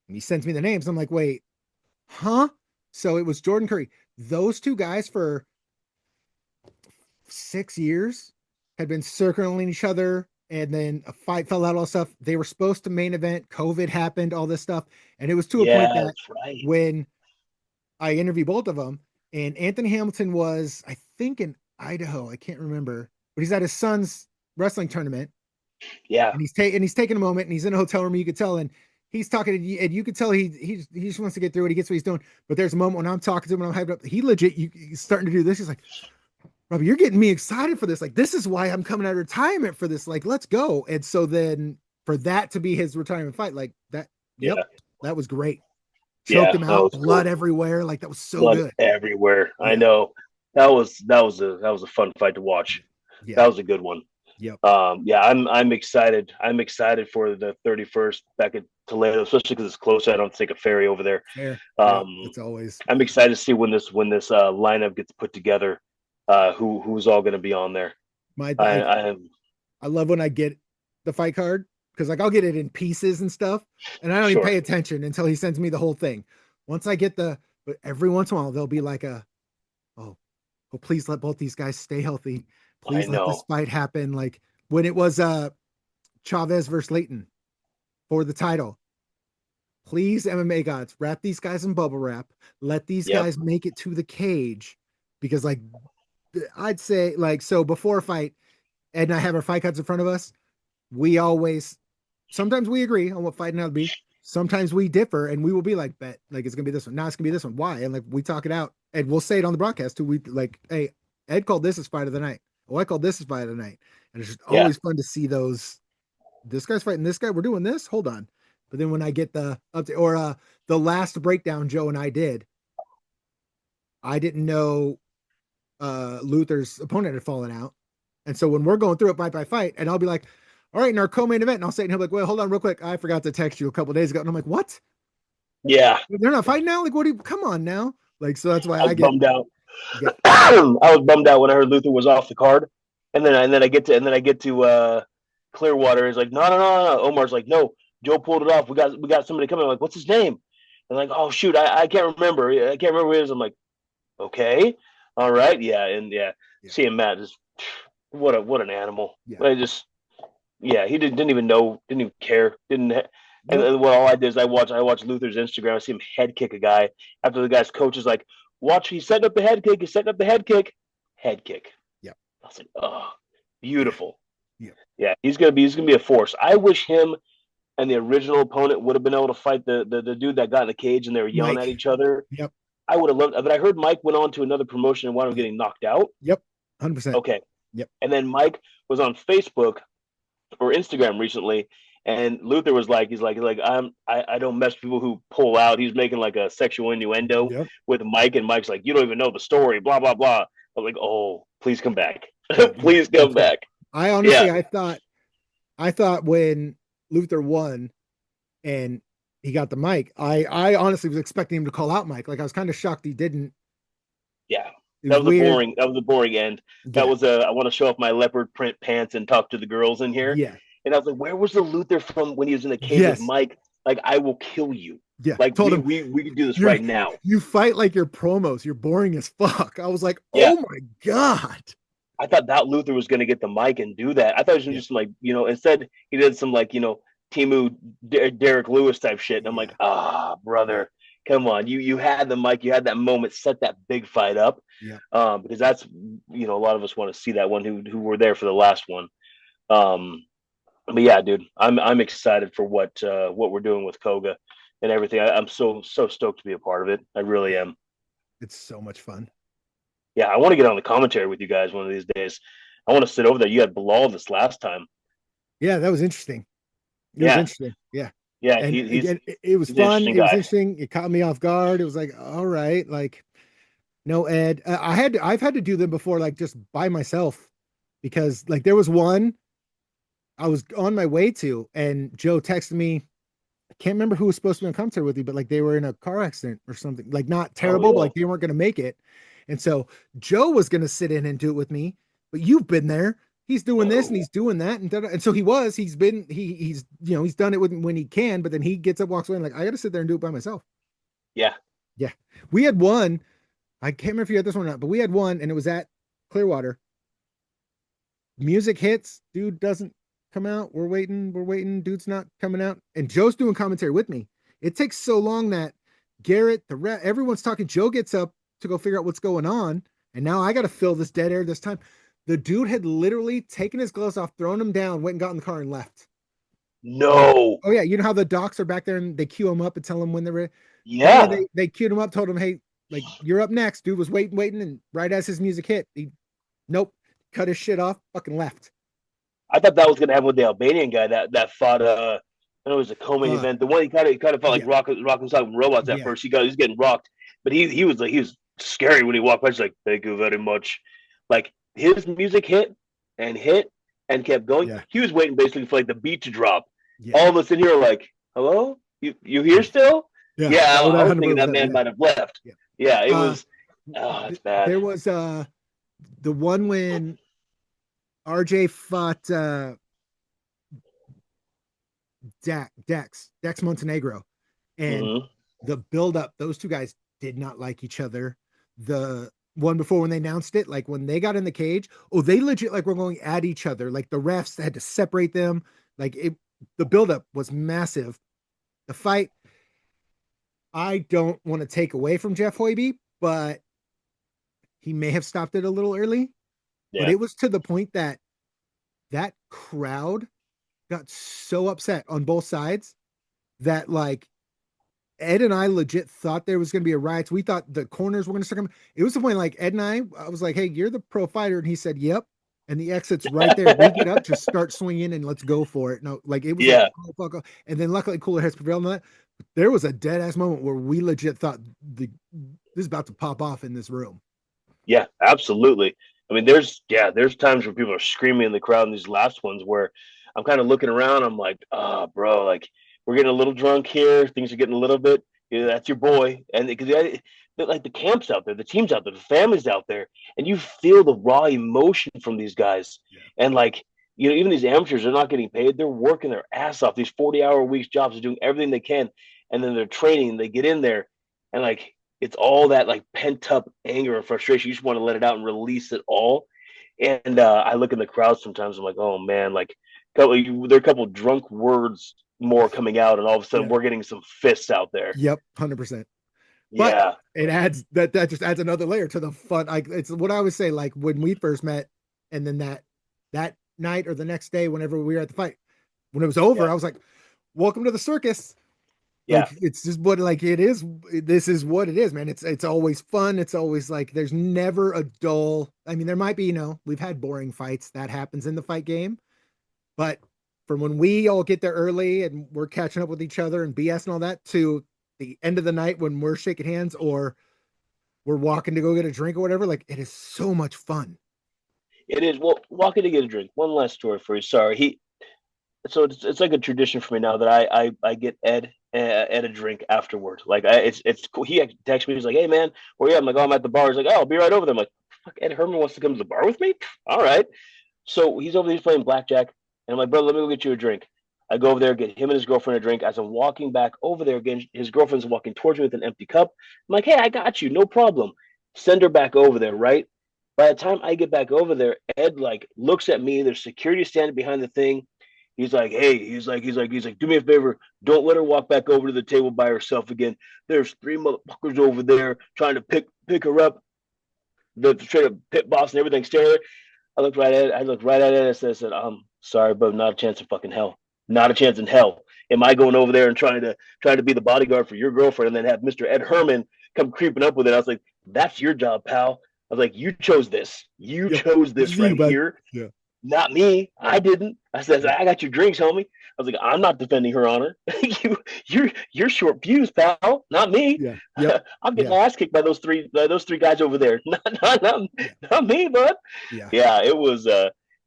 And he sends me the names. I'm like, wait, huh? So it was Jordan Curry. those two guys for 6 years had been circling each other, and then a fight fell out, all stuff. They were supposed to main event. COVID happened, all this stuff. And it was to a Yeah, point that that's right. when I interviewed both of them, and Anthony Hamilton was, I think, in Idaho. I can't remember, but he's at his son's wrestling tournament, Yeah, and he's taking a moment, and he's in a hotel room. You could tell, and he's talking, and you could tell he just wants to get through it. He gets what he's doing. But there's a moment when I'm talking to him, and I'm hyped up. He legit, he's starting to do this. He's like, Robbie, you're getting me excited for this. Like, this is why I'm coming out of retirement for this. Like, let's go. And so then for that to be his retirement fight, like that, yeah, yep, that was great. Choked yeah. him That out, was blood cool. everywhere. Like, that was so Blood good. everywhere. I Yeah. know. That was a fun fight to watch. Yeah. That was a good one. Yep. Yeah, I'm excited. I'm excited for the 31st back at Toledo, especially because it's closer. I don't take a ferry over there. Fair. Yeah. Um, It's always I'm excited to see when this lineup gets put together. Who's all going to be on there? my, I, I, I am I love when I get the fight card because like I'll get it in pieces and stuff. And I don't even sure. pay attention until he sends me the whole thing. Once I get but every once in a while, there'll be like oh, oh, please let both these guys stay healthy. I Please let this know. fight happen. Like when it was Chavez versus Leighton for the title. Please, MMA gods, wrap these guys in bubble wrap. Let these Yep. guys make it to the cage. Because like I'd say like so before a fight, Ed and I have our fight cards in front of us. We always sometimes we agree on what fight now to be. Sometimes we differ and we will be like, bet like it's gonna be this one. Now it's gonna be this one. Why? And like we talk it out and we'll say it on the broadcast too. We like, hey, Ed called this as fight of the night. Oh, I called this as fight of the night. And it's just Yeah. always fun to see those. This guy's fighting this guy. We're doing this. Hold on. But then when I get the update or the last breakdown Joe and I did, I didn't know Luther's opponent had fallen out. And so when we're going through it fight by fight, and I'll be like, all right, in our co-main event, and I'll say, and he'll be like, well, hold on real quick. I forgot to text you a couple days ago. And I'm like, what? Yeah. They're not fighting now? Like, what do you come on now? Like, so that's why I was I get bummed out. yeah. I was bummed out when I heard Luther was off the card, and then I get to Clearwater. He's like, no. Omar's like, no, Joe pulled it off. We got somebody coming. I'm like, what's his name? And like, oh shoot, I can't remember. I can't remember who it is. I'm like, okay, all right, yeah, and yeah. Seeing Matt just what an animal. Yeah. I just he didn't even know, didn't even care, didn't. And Nope. what all I did is I watch Luther's Instagram. I see him head kick a guy after the guy's coach is like, watch, he's setting up the head kick. He's setting up the head kick. Head kick. Yep. I was like, oh, beautiful. Yep. Yeah, he's gonna be a force. I wish him and the original opponent would have been able to fight the dude that got in the cage and they were yelling Mike. at each other. Yep. I would have loved, but I heard Mike went on to another promotion and wound up getting knocked out. Yep. 100%. Okay. Yep. And then Mike was on Facebook or Instagram recently, and Luther was like, I don't mess with people who pull out. He's making like a sexual innuendo Yep. with Mike, and Mike's like, you don't even know the story, blah blah blah. I'm like, oh, please come back, please come back. I honestly, I thought when Luther won and he got the mic, I honestly was expecting him to call out Mike. Like I was kind of shocked he didn't. Yeah. It That was weird. a boring end. That was I want to show off my leopard print pants and talk to the girls in here. Yeah. And I was like, where was the Luther from when he was in the cage with Mike? Like, I will kill you. Yeah. Like, told him, we can do this right now. You fight like your promos. You're boring as fuck. I was like, Yeah. oh my God. I thought that Luther was going to get the mic and do that. I thought it was just like, instead he did some like, Timu Derek Lewis type shit. And I'm like, brother, come on. You had the mic, you had that moment, set that big fight up. Yeah. Because that's, a lot of us want to see that one who were there for the last one. But yeah, dude, I'm excited for what we're doing with Coga and everything. I'm so stoked to be a part of it. I really am. It's so much fun. Yeah, I want to get on the commentary with you guys one of these days. I want to sit over there. You had Bilal this last time. Yeah, that was interesting. It was interesting. Yeah. Yeah, and it was fun. It was interesting. It caught me off guard. It was like, all right, like, no, Ed. I've had to do them before, like just by myself, because like there was one I was on my way to, and Joe texted me. I can't remember who was supposed to be on commentary with you, but like they were in a car accident or something, like not terrible, but like they weren't going to make it. And so Joe was going to sit in and do it with me, but you've been there. He's doing this and he's doing that. And so he's done it when he can, but then he gets up, walks away and like, I got to sit there and do it by myself. Yeah. Yeah. We had one, I can't remember if you had this one or not, but we had one and it was at Clearwater. Music hits, dude doesn't come out. We're waiting. Dude's not coming out. And Joe's doing commentary with me. It takes so long that Garrett, everyone's talking. Joe gets up to go figure out what's going on. And now I got to fill this dead air this time. The dude had literally taken his gloves off, thrown them down, went and got in the car and left. No. Oh, yeah. You know how the docs are back there and they cue him up and tell him when they're ready? Yeah. They queued him up, told him, hey, like, you're up next. Dude was waiting. And right as his music hit, nope, cut his shit off, fucking left. I thought that was going to happen with the Albanian guy that fought. I know it was a co-main event. The one he kind of felt like Rock'em Sock Robots at first. He was getting rocked, but he was scary when he walked by. He's like, thank you very much. Like his music hit and kept going. Yeah. He was waiting basically for like the beat to drop. Yeah. All of us in here are like, hello, you here still? Yeah, I was thinking that man might have left. Yeah, it was. Oh, it's bad. There was the one when RJ fought Dex Montenegro, and the build-up, those two guys did not like each other. The one before, when they announced it, like when they got in the cage, they legit like were going at each other. Like the refs had to separate them. Like the build-up was massive. The fight, I don't want to take away from Jeff Hoiby, but he may have stopped it a little early. Yeah. But it was to the point that crowd got so upset on both sides that like Ed and I legit thought there was going to be a riot. We thought the corners were going to start coming. It was the point like Ed and I was like, hey, you're the pro fighter. And he said, yep. And the exit's right there. We get up, just start swinging and let's go for it. No, like it was like, oh, fuck, oh. And then luckily cooler heads prevailed on that. But there was a dead ass moment where we legit thought this is about to pop off in this room. Yeah, absolutely. I mean, there's times where people are screaming in the crowd in these last ones where I'm kind of looking around. I'm like, oh, bro, like we're getting a little drunk here. Things are getting a little bit. That's your boy. And because like the camps out there, the teams out there, the families out there, and you feel the raw emotion from these guys. Yeah. And like, even these amateurs are not getting paid. They're working their ass off. These 40-hour weeks jobs are doing everything they can. And then they're training, they get in there and like, it's all that like pent up anger and frustration. You just want to let it out and release it all. And I look in the crowd sometimes. I'm like, oh man, like there are a couple drunk words more coming out, and all of a sudden we're getting some fists out there. Yep, 100%. But it adds that just adds another layer to the fun. Like it's what I would say. Like when we first met, and then that night or the next day, whenever we were at the fight, when it was over, I was like, "Welcome to the circus." Like, it's just what like it is. This is what it is, man. It's always fun. It's always like there's never a dull. I mean, there might be, we've had boring fights that happens in the fight game, but from when we all get there early and we're catching up with each other and BS and all that to the end of the night when we're shaking hands or we're walking to go get a drink or whatever, like it is so much fun. It is. Well, walking to get a drink. One last story for you. Sorry. So it's like a tradition for me now that I get Ed a drink afterward. Like it's cool. He texts me. He's like, "Hey man, where you at?" I'm like, "Oh, I'm at the bar." He's like, "Oh, I'll be right over there." I'm like, "Fuck, Ed Herman wants to come to the bar with me? All right." So he's over there, he's playing blackjack, and I'm like, "Brother, let me go get you a drink." I go over there, get him and his girlfriend a drink. As I'm walking back over there again, his girlfriend's walking towards me with an empty cup. I'm like, "Hey, I got you, no problem." Send her back over there, right? By the time I get back over there, Ed like looks at me. There's security standing behind the thing. He's like, "Hey," he's like, "Do me a favor. Don't let her walk back over to the table by herself again. There's 3 motherfuckers over there trying to pick her up. The straight up pit boss and everything staring." I looked right at it and said, sorry, but not a chance in fucking hell. Not a chance in hell. Am I going over there and trying to be the bodyguard for your girlfriend and then have Mr. Ed Herman come creeping up with it?" I was like, "That's your job, pal." I was like, "You chose this. You chose this right here. Yeah. Not me. I didn't." I said, "I got your drinks, homie." I was like, "I'm not defending her honor. you're short fuse, pal. Not me. Yeah. Yep. I'm getting my ass kicked by those three guys over there. Not me, bud." Yeah. It was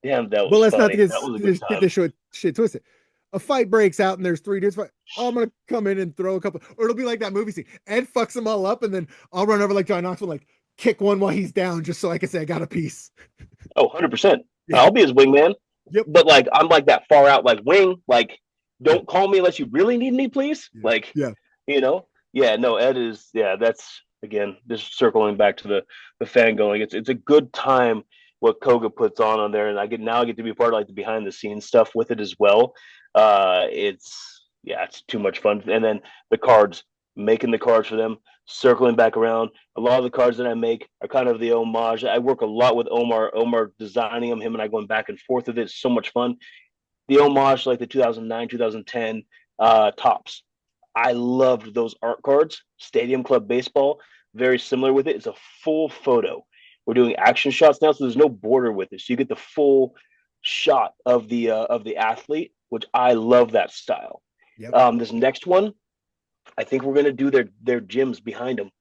damn. That was. Well, let's funny. not get this shit twisted. A fight breaks out and there's 3 dudes fight. Oh, I'm gonna come in and throw a couple, or it'll be like that movie scene. Ed fucks them all up, and then I'll run over like John Knoxville, like kick one while he's down, just so I can say I got a piece. Oh, 100%. Yeah. I'll be his wingman. Yep. But like I'm like that far out like wing. Like, don't call me unless you really need me, please. Yeah. Like, yeah. No, Ed is, that's again, just circling back to the fan going. It's a good time what Koga puts on there, and I get to be part of like the behind the scenes stuff with it as well. It's too much fun. And then the cards, making the cards for them, circling back around. A lot of the cards that I make are kind of the homage. I work a lot with Omar designing them, him and I going back and forth with it. It's so much fun. The homage, like the 2009, 2010 tops. I loved those art cards. Stadium Club Baseball, very similar with it. It's a full photo. We're doing action shots now, so there's no border with it. So you get the full shot of the athlete, which I love that style. Yep. This next one, I think we're going to do their gyms behind them.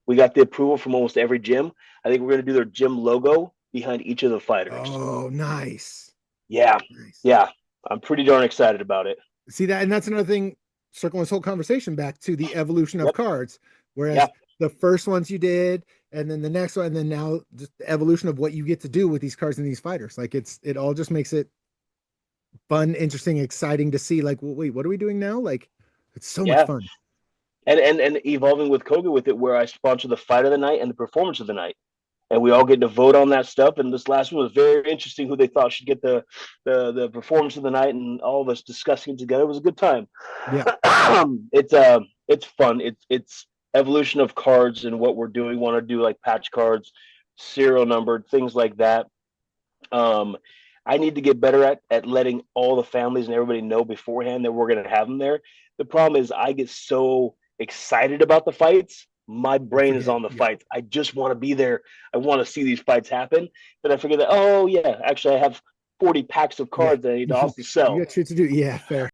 We got the approval from almost every gym. I think we're going to do their gym logo behind each of the fighters. Oh, nice. Yeah. Nice. Yeah. I'm pretty darn excited about it. See that, and that's another thing. Circling this whole conversation back to the evolution of cards, whereas the first ones you did, and then the next one, and then now just the evolution of what you get to do with these cards and these fighters. Like it all just makes it fun, interesting, exciting to see. Like, well, wait, what are we doing now? Like, it's so much fun. And evolving with Koga with it, where I sponsor the fight of the night and the performance of the night, and we all get to vote on that stuff. And this last one was very interesting. Who they thought should get the performance of the night, and all of us discussing it together. It was a good time. Yeah, it's fun. It's evolution of cards and what we're doing. Want to do like patch cards, serial numbered things like that. I need to get better at letting all the families and everybody know beforehand that we're going to have them there. The problem is I get so excited about the fights. My brain is on the fights. I just want to be there. I want to see these fights happen. But I forget that, oh, yeah, actually, I have 40 packs of cards that I need to also sell. You got shit to do. Yeah, fair.